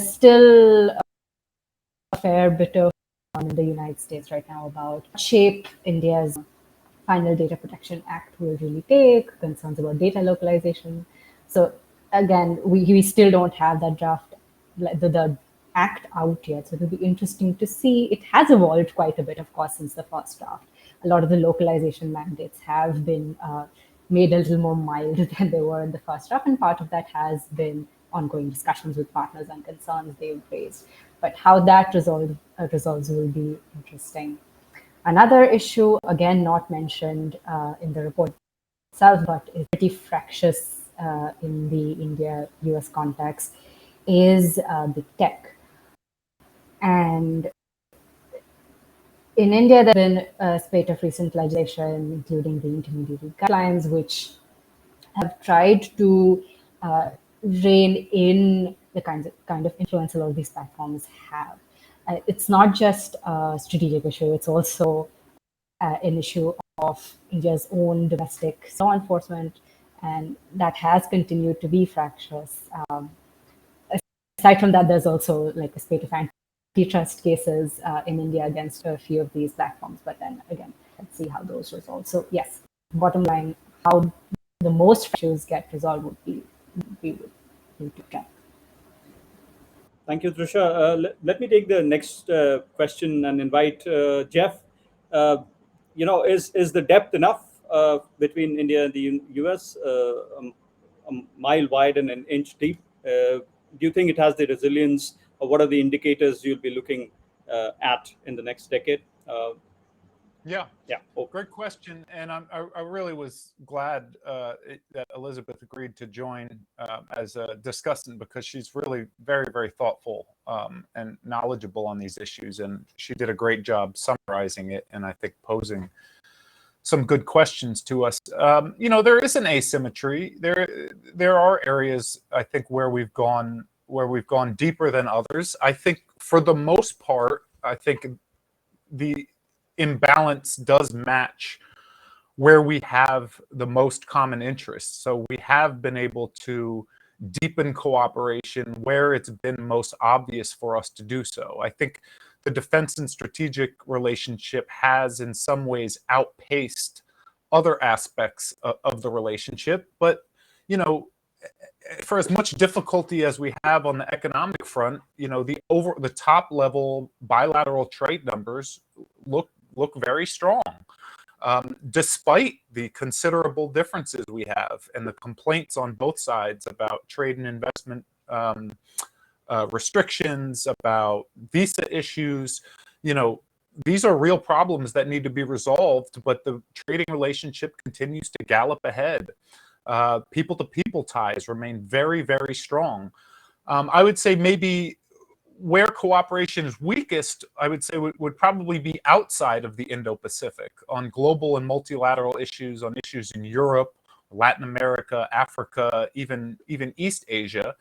still a fair bit of in the United States right now about shape India's final Data Protection Act will really take, concerns about data localization. So again, we still don't have that draft, the act out yet. So it'll be interesting to see. It has evolved quite a bit, of course, since the first draft. A lot of the localization mandates have been made a little more mild than they were in the first draft, and part of that has been ongoing discussions with partners and concerns they've raised. But how that resolves will be interesting. Another issue, again, not mentioned in the report itself, but is pretty fractious in the India-US context, is big tech. And in India, there's been a spate of recent legislation, including the intermediary guidelines, which have tried to rein in the kind of influence a lot of these platforms have. It's not just a strategic issue, it's also an issue of India's own domestic law enforcement, and that has continued to be fractious. Aside from that, there's also like a spate of antitrust cases in India against a few of these platforms, but then again, let's see how those resolve. So yes, bottom line, how the most issues get resolved would be we would need to track. Thank you, Trisha. Let me take the next question and invite Jeff. Is the depth enough between India and the US, a mile wide and an inch deep? Do you think it has the resilience, or what are the indicators you'll be looking at in the next decade? Yeah. Oh. Great question. And I really was glad that Elizabeth agreed to join as a discussant, because she's really very, very thoughtful and knowledgeable on these issues. And she did a great job summarizing it, and I think posing some good questions to us. There is an asymmetry. There are areas, I think, where we've gone deeper than others. I think for the most part, I think the imbalance does match where we have the most common interests. So we have been able to deepen cooperation where it's been most obvious for us to do so. I think the defense and strategic relationship has in some ways outpaced other aspects of the relationship. But, for as much difficulty as we have on the economic front, the top level bilateral trade numbers look very strong, despite the considerable differences we have and the complaints on both sides about trade and investment restrictions, about visa issues. These are real problems that need to be resolved, but the trading relationship continues to gallop ahead. People-to-people ties remain very, very strong. I would say maybe where cooperation is weakest, I would say would probably be outside of the Indo-Pacific, on global and multilateral issues, on issues in Europe, Latin America, Africa, even East Asia.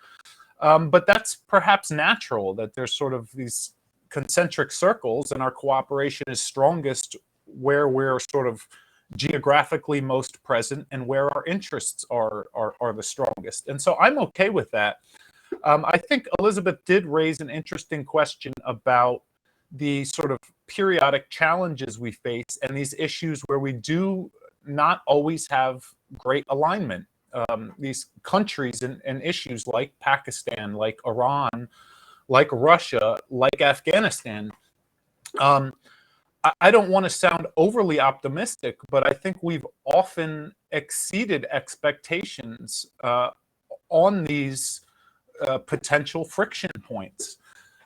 But that's perhaps natural, that there's sort of these concentric circles, and our cooperation is strongest where we're sort of geographically most present and where our interests are the strongest. And so I'm okay with that. I think Elizabeth did raise an interesting question about the sort of periodic challenges we face and these issues where we do not always have great alignment. These countries and issues like Pakistan, like Iran, like Russia, like Afghanistan. I don't want to sound overly optimistic, but I think we've often exceeded expectations on these potential friction points.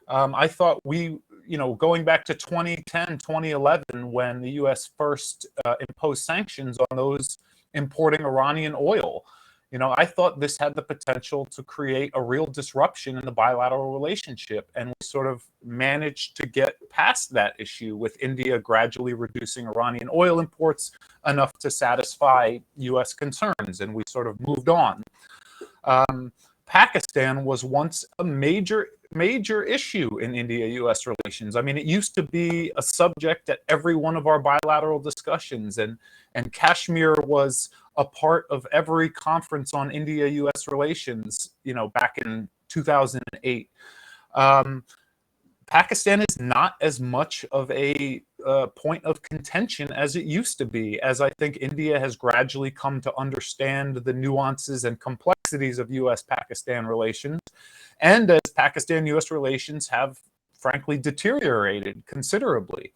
I thought going back to 2010, 2011, when the US first imposed sanctions on those importing Iranian oil, I thought this had the potential to create a real disruption in the bilateral relationship. And we sort of managed to get past that issue, with India gradually reducing Iranian oil imports enough to satisfy US concerns. And we sort of moved on. Pakistan was once a major issue in India-US relations. I mean, it used to be a subject at every one of our bilateral discussions, and Kashmir was a part of every conference on India-US relations, back in 2008. Pakistan is not as much of a point of contention as it used to be, as I think India has gradually come to understand the nuances and complexities complexities of U.S.-Pakistan relations, and as Pakistan-U.S. relations have frankly deteriorated considerably.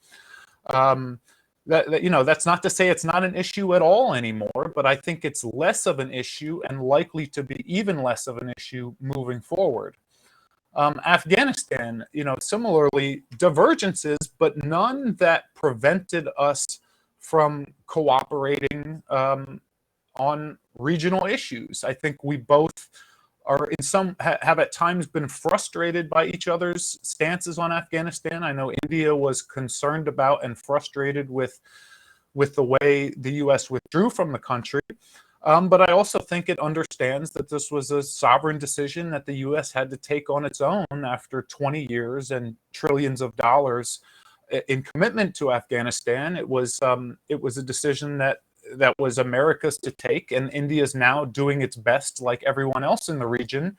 That's not to say it's not an issue at all anymore, but I think it's less of an issue and likely to be even less of an issue moving forward. Afghanistan, similarly, divergences, but none that prevented us from cooperating on regional issues. I think we both are have at times been frustrated by each other's stances on Afghanistan. I know India was concerned about and frustrated with the way the U.S. withdrew from the country. But I also think it understands that this was a sovereign decision that the U.S. had to take on its own after 20 years and trillions of dollars in commitment to Afghanistan. It was a decision that was America's to take, and India is now doing its best, like everyone else in the region,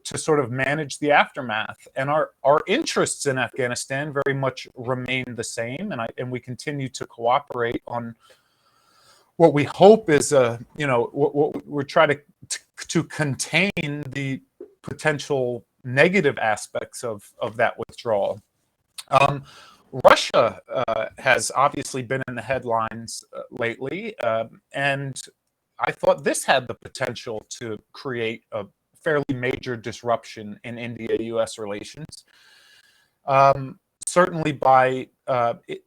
to sort of manage the aftermath. And our interests in Afghanistan very much remain the same, and we continue to cooperate on what we hope is what we're trying to contain the potential negative aspects of that withdrawal. Russia has obviously been in the headlines lately, and I thought this had the potential to create a fairly major disruption in India-U.S. relations. Certainly by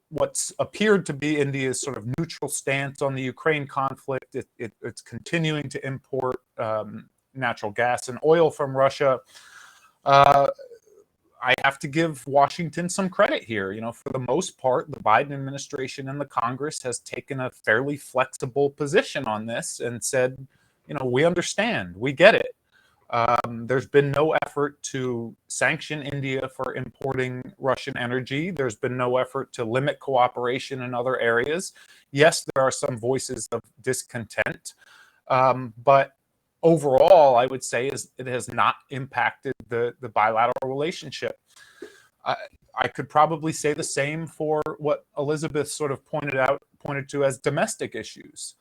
what's appeared to be India's sort of neutral stance on the Ukraine conflict, it's continuing to import natural gas and oil from Russia. I have to give Washington some credit here. For the most part, the Biden administration and the Congress has taken a fairly flexible position on this and said, we understand, we get it. There's been no effort to sanction India for importing Russian energy. There's been no effort to limit cooperation in other areas. Yes, there are some voices of discontent, but overall, I would say it has not impacted the bilateral relationship. I could probably say the same for what Elizabeth sort of pointed to as domestic issues.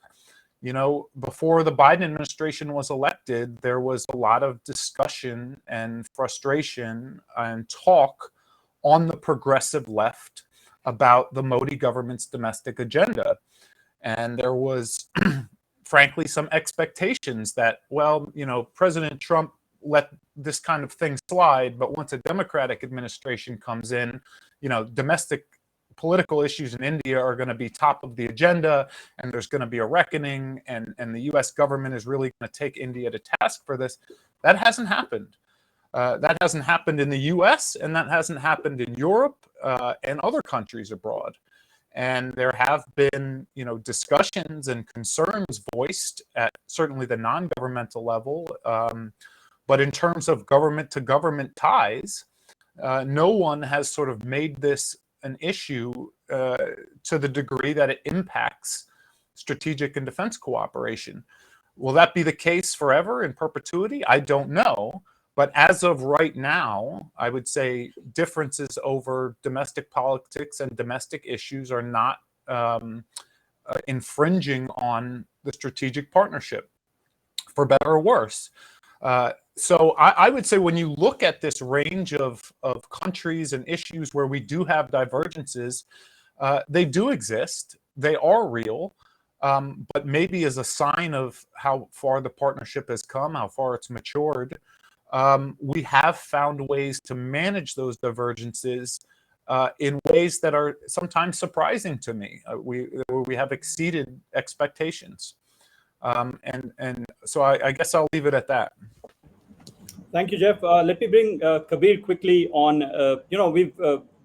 Before the Biden administration was elected, there was a lot of discussion and frustration and talk on the progressive left about the Modi government's domestic agenda. And there was, frankly, some expectations that, President Trump let this kind of thing slide, but once a Democratic administration comes in, domestic political issues in India are going to be top of the agenda, and there's going to be a reckoning, and the U.S. government is really going to take India to task for this. That hasn't happened. That hasn't happened in the U.S., and that hasn't happened in Europe and other countries abroad. And there have been, discussions and concerns voiced at certainly the non-governmental level. But in terms of government-to-government ties, no one has sort of made this an issue to the degree that it impacts strategic and defense cooperation. Will that be the case forever in perpetuity? I don't know. But as of right now, I would say differences over domestic politics and domestic issues are not infringing on the strategic partnership, for better or worse. So I would say when you look at this range of countries and issues where we do have divergences, they do exist. They are real. But maybe as a sign of how far the partnership has come, how far it's matured, we have found ways to manage those divergences in ways that are sometimes surprising to me. We have exceeded expectations. And so I guess I'll leave it at that. Thank you, Jeff. Let me bring Kabir quickly on.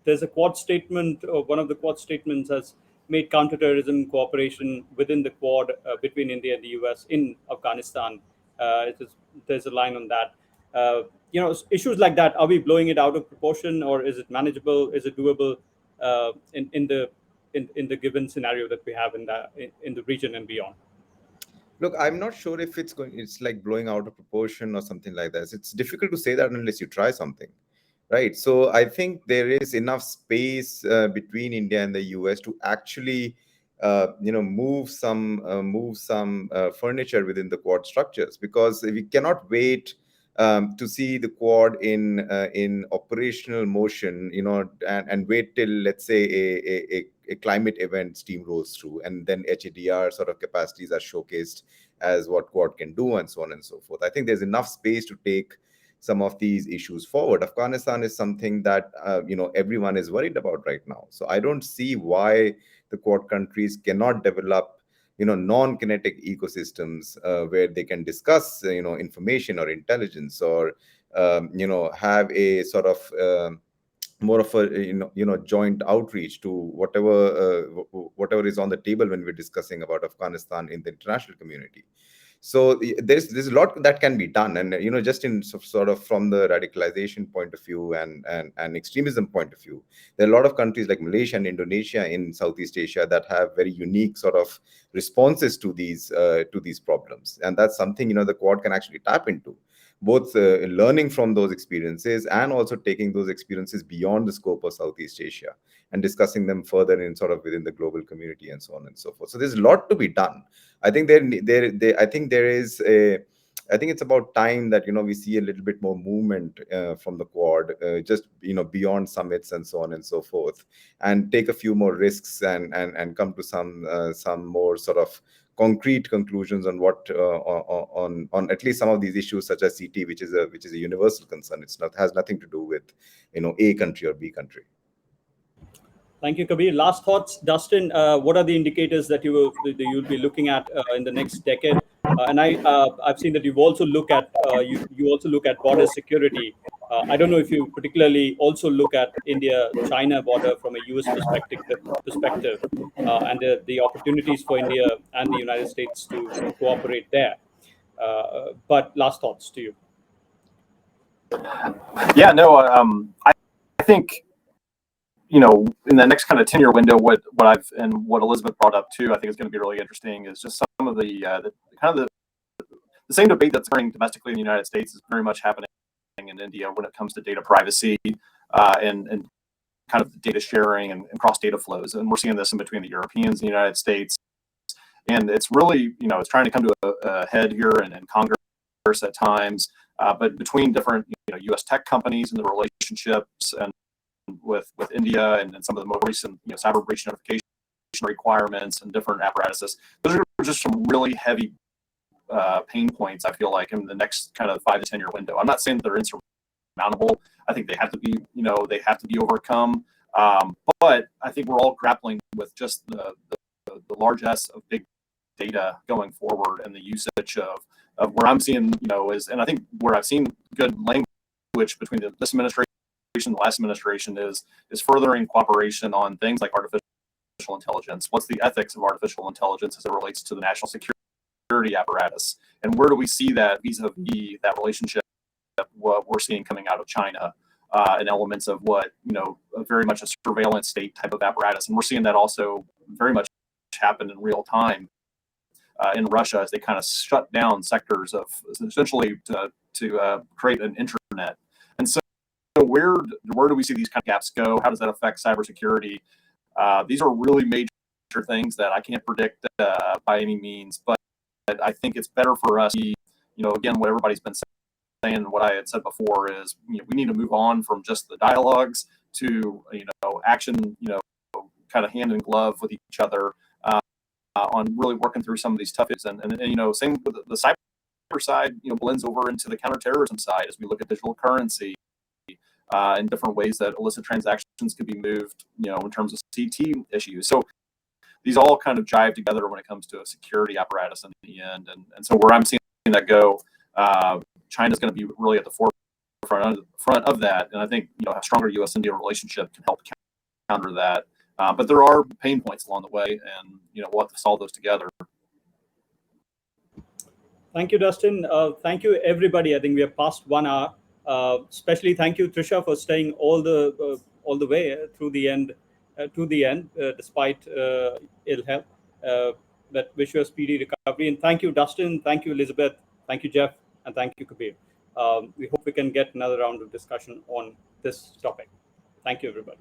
There's a Quad statement. One of the Quad statements has made counterterrorism cooperation within the Quad between India and the US in Afghanistan. There's a line on that. Issues like that, are we blowing it out of proportion, or is it manageable? Is it doable in the given scenario that we have in the region and beyond? Look, I'm not sure if it's like blowing out of proportion or something like that. It's difficult to say that unless you try something, right? So I think there is enough space between India and the US to actually move some furniture within the Quad structures, because we cannot wait to see the Quad in operational motion, and wait till, let's say, a climate event steamrolls through, and then HADR sort of capacities are showcased as what Quad can do, and so on and so forth. I think there's enough space to take some of these issues forward. Afghanistan is something that everyone is worried about right now. So I don't see why the Quad countries cannot develop non-kinetic ecosystems where they can discuss information or intelligence, or have a sort of more of a joint outreach to whatever is on the table when we're discussing about Afghanistan in the international community. So there's a lot that can be done, and just in sort of from the radicalization point of view and extremism point of view, there are a lot of countries like Malaysia and Indonesia in Southeast Asia that have very unique sort of responses to these problems, and that's something the Quad can actually tap into, both learning from those experiences and also taking those experiences beyond the scope of Southeast Asia and discussing them further in sort of within the global community and so on and so forth. So there's a lot to be done. I think I think it's about time that we see a little bit more movement from the Quad, just beyond summits and so on and so forth, and take a few more risks and come to some more sort of concrete conclusions on what on at least some of these issues, such as CT, which is a universal concern. Has nothing to do with A country or B country. Thank you, Kabir. Last thoughts, Dustin. What are the indicators that you'll be looking at in the next decade? And I've seen that you also look at border security. I don't know if you particularly also look at India-China border from a US perspective, and the opportunities for India and the United States to cooperate there. But last thoughts to you. Yeah, no, I think, in the next kind of 10-year window, what Elizabeth brought up too, I think is going to be really interesting, is just some of the same debate that's occurring domestically in the United States is very much happening in India when it comes to data privacy and kind of data sharing and cross data flows. And we're seeing this in between the Europeans and the United States. And it's really, it's trying to come to a head here in Congress at times, but between different, U.S. tech companies and the relationships and with India and some of the more recent, cyber breach notification requirements and different apparatuses. Those are just some really heavy pain points, I feel like, in the next kind of 5 to 10 year window. I'm not saying that they're insurmountable. I think they have to be overcome. But I think we're all grappling with just the largesse of big data going forward and the usage of where I'm seeing, and I think where I've seen good language between this administration and the last administration is furthering cooperation on things like artificial intelligence. What's the ethics of artificial intelligence as it relates to the national security apparatus? And where do we see that vis-a-vis that relationship, what we're seeing coming out of China, and elements of what, very much a surveillance state type of apparatus. And we're seeing that also very much happen in real time in Russia as they kind of shut down sectors of essentially to create an internet. And so where do we see these kind of gaps go? How does that affect cybersecurity? These are really major things that I can't predict by any means, but I think it's better for us, again, what everybody's been saying, and what I had said before is, we need to move on from just the dialogues to, action, kind of hand in glove with each other on really working through some of these tough issues. And same with the cyber side, blends over into the counterterrorism side as we look at digital currency in different ways that illicit transactions could be moved, in terms of CT issues. So these all kind of jive together when it comes to a security apparatus in the end. And so where I'm seeing that go, China's going to be really at the forefront of that. And I think, a stronger U.S.-India relationship can help counter that. But there are pain points along the way, and, we'll have to solve those together. Thank you, Dustin. Thank you, everybody. I think we are past 1 hour. Especially thank you, Trisha, for staying all the way through the end, despite ill health. But wish you a speedy recovery. And thank you, Dustin. Thank you, Elizabeth. Thank you, Jeff. And thank you, Kabir. We hope we can get another round of discussion on this topic. Thank you, everybody.